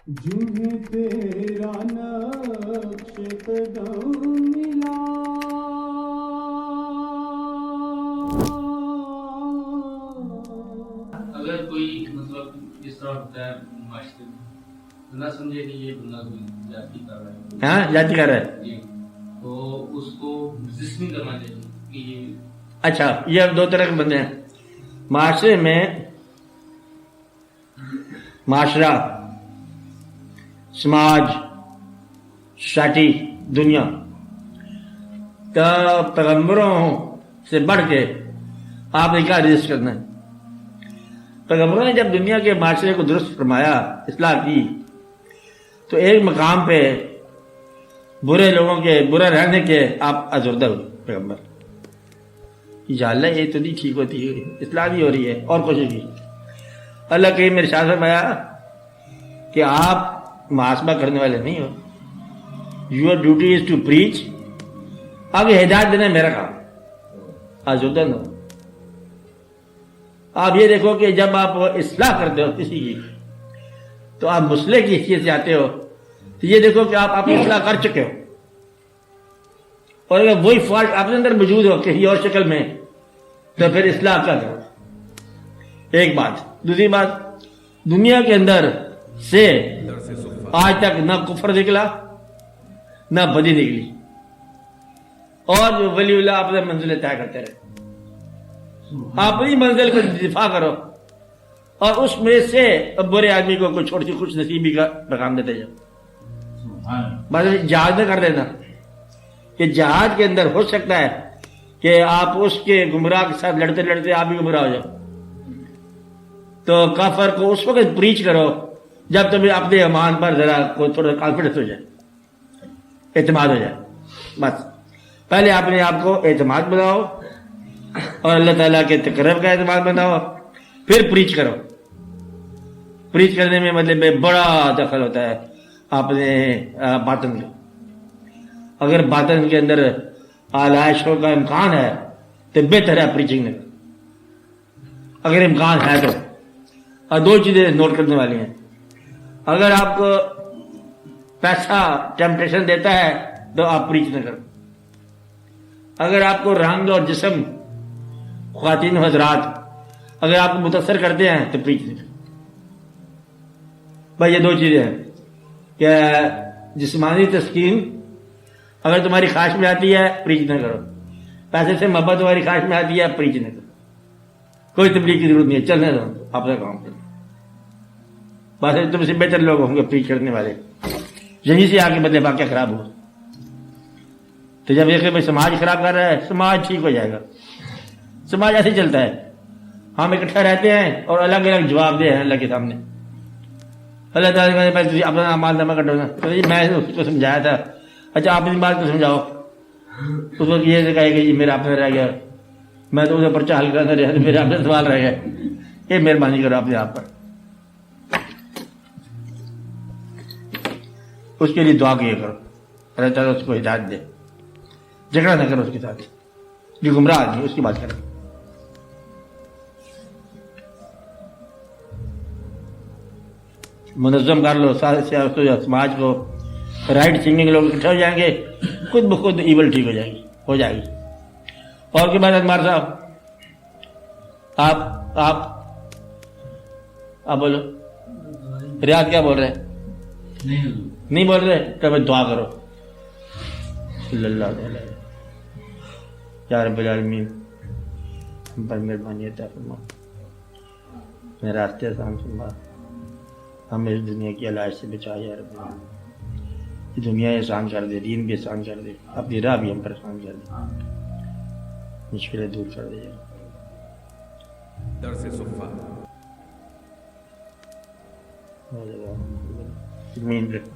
جنہیں تیرا نقش قدم ملا اگر کوئی مطلب اس طرح ہوتا ہے معاشرے میں نہ سمجھے کہ یہ بندہ کوئی جاتی کر رہا ہے، ہاں جاتی کر رہا ہے، جی، تو اس کو رجسٹ نہیں کرنا چاہیے کہ یہ اچھا یہ دو طرح کے بندے ہیں معاشرے میں. معاشرہ، سماج، سوسائٹی، دنیا کا پیغمبروں سے بڑھ کے آپ نے کیا رجسٹ کرنا ہے؟ پیغمبروں نے جب دنیا کے معاشرے کو درست فرمایا، اصلاح کی، تو ایک مقام پہ برے لوگوں کے برے رہنے کے آپ ازردہ ہوئے پیغمبر. یا اللہ یہ تو نہیں ٹھیک ہوتی ہے، اصلاح نہیں ہو رہی ہے، اور کوشش کی. اللہ کہیں میرے شاہ فرمایا کہ آپ محاسبہ کرنے والے نہیں ہو. Your duty is to preach. آگے ہدایت دینا میرا کام، آزودہ نہ ہو. آپ یہ دیکھو کہ جب آپ اصلاح کرتے ہو کسی کی تو آپ مصلح کی حیثیت سے آتے ہو، تو یہ دیکھو کہ آپ اپنی اصلاح کر چکے ہو، اور اگر وہی فالٹ آپ کے اندر موجود ہو کسی اور شکل میں تو پھر اصلاح کیا کرو. ایک بات. دوسری بات، دنیا کے اندر سے آج تک نہ کفر نکلا نہ بدی نکلی، اور جو ولی اللہ اپنے منزلیں طے کرتے رہے. اپنی منزل کو دفاع کرو، اور اس میں سے برے آدمی کو کوئی چھوٹی خوش نصیبی کا پیغام دیتے جاؤ. بس جہاد نہ کر دینا کہ جہاد کے اندر ہو سکتا ہے کہ آپ اس کے گمراہ کے ساتھ لڑتے لڑتے آپ بھی گمراہ ہو جاؤ. تو کافر کو اس وقت پریچ کرو جب تمہیں اپنے ایمان پر ذرا کوئی تھوڑا کانفیڈنس ہو جائے، اعتماد ہو جائے. بس پہلے اپنے آپ کو اعتماد بناؤ اور اللہ تعالیٰ کے تقرب کا اعتماد بناؤ، پھر پریچ کرو. پریچ کرنے میں مطلب بڑا دخل ہوتا ہے اپنے باطن کا. اگر باطن کے اندر آلائشوں کا امکان ہے تو بہتر ہے پریچنگ میں، اگر امکان ہے تو. اور دو چیزیں نوٹ کرنے والی ہیں. اگر آپ کو پیسہ ٹیمپٹیشن دیتا ہے تو آپ پریچ نہ کرو. اگر آپ کو رنگ اور جسم، خواتین و حضرات اگر آپ کو متاثر کرتے ہیں تو پریچ نہ کرو. بھائی یہ دو چیزیں ہیں کہ جسمانی تسکین اگر تمہاری خواہش میں آتی ہے پریچ نہ کرو، پیسے سے محبت تمہاری خواہش میں آتی ہے پریچ نہ کرو. کوئی تبلیغ کی ضرورت نہیں ہے، چلنے دو اپنا کام کرو. بس تم سے بہتر لوگ ہوں گے پریچ کرنے والے. یہیں سے آگے بدلے واقعہ خراب ہوا. تو جب یہ کہ بھائی سماج خراب کر رہا ہے، سماج ٹھیک ہو جائے گا. سماج ایسے ہی چلتا ہے، ہم اکٹھا رہتے ہیں اور الگ الگ جواب دے ہیں اللہ کے سامنے. اللہ تعالیٰ نے اپنا مال نامہ کٹو نا، میں اس کو سمجھایا تھا، اچھا آپ اپنی بات کو سمجھاؤ. اس وقت یہ کہے کہ میرا اپنا رہ گیا، میں تو اسے پرچہ حل کرنا رہا، میرے اپنے سوال رہ گئے. یہ مہربانی کرو اپنے آپ پر. اس کے لیے دعا کیا کرو، اللہ تعالیٰ اس کو ہدایت دے. جھگڑا نہ کرو اس کے ساتھ، جو گمراہ آدمی اس کی بات کرو. منظم کر لو سماج کو. رائٹ تھنکنگ لوگ اکٹھے ہو جائیں گے، خود بخود ایول ٹھیک ہو جائے گی. اور کی بات ادمار صاحب، آپ بولو. ریاض کیا بول رہے ہیں؟ نہیں بول رہے تو میں دعا کرو. صلی اللہ علیہ وسلم. یا رب العالمین ہم پر مہربانی عطا فرما، میں راستے آسان فرما، ہمیں اس دنیا کی علائش سے بچا. یا رب العالمین یہ دنیا آسان کر دے، دین بھی آسان کر دے، اپنی راہ بھی ہم پر آسان کر دے، مشکلیں دور کر دے. درس صفا زمین رکھ